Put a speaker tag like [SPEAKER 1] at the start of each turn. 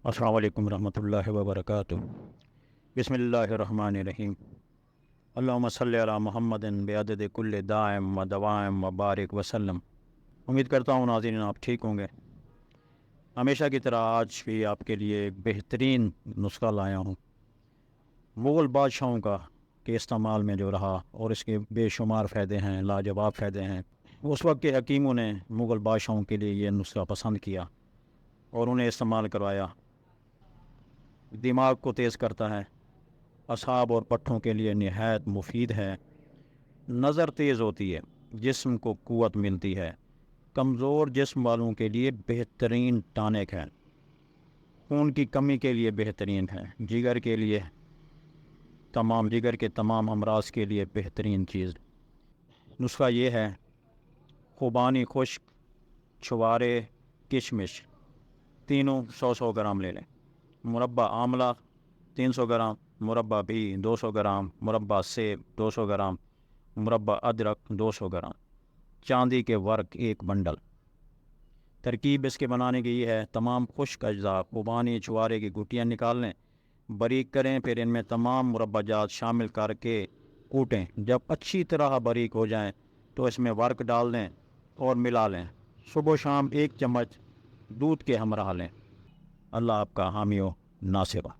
[SPEAKER 1] السلام علیکم ورحمۃ اللہ وبرکاتہ۔ بسم اللہ الرحمن الرحیم۔ اللہم صلی علی محمد بعدد کل دائم و دوائم و بارک وسلم۔ امید کرتا ہوں ناظرین آپ ٹھیک ہوں گے۔ ہمیشہ کی طرح آج بھی آپ کے لیے ایک بہترین نسخہ لایا ہوں، مغل بادشاہوں کا کے استعمال میں جو رہا اور اس کے بے شمار فائدے ہیں، لاجواب فائدے ہیں۔ اس وقت کے حکیموں نے مغل بادشاہوں کے لیے یہ نسخہ پسند کیا اور انہیں استعمال کروایا۔ دماغ کو تیز کرتا ہے، اعصاب اور پٹھوں کے لیے نہایت مفید ہے، نظر تیز ہوتی ہے، جسم کو قوت ملتی ہے، کمزور جسم والوں کے لیے بہترین ٹانک ہے، خون کی کمی کے لیے بہترین ہے، جگر کے تمام امراض کے لیے بہترین چیز۔ نسخہ یہ ہے: خوبانی خشک، چھوارے، کشمش تینوں 100 گرام لے لیں، مربع آملہ 300 گرام، مربع بھی 200 گرام، مربع سیب 200 گرام، مربع ادرک 200 گرام، چاندی کے ورق 1 بنڈل۔ ترکیب اس کے بنانے کی یہ ہے: تمام خشک اجزاء خوبانی چھوارے کی گٹیاں نکال لیں، باریک کریں، پھر ان میں تمام مربع جات شامل کر کے کوٹیں۔ جب اچھی طرح باریک ہو جائیں تو اس میں ورق ڈال دیں اور ملا لیں۔ صبح و شام 1 چمچ دودھ کے ہمراہ لیں۔ اللہ آپ کا حامی و ناصر ہو۔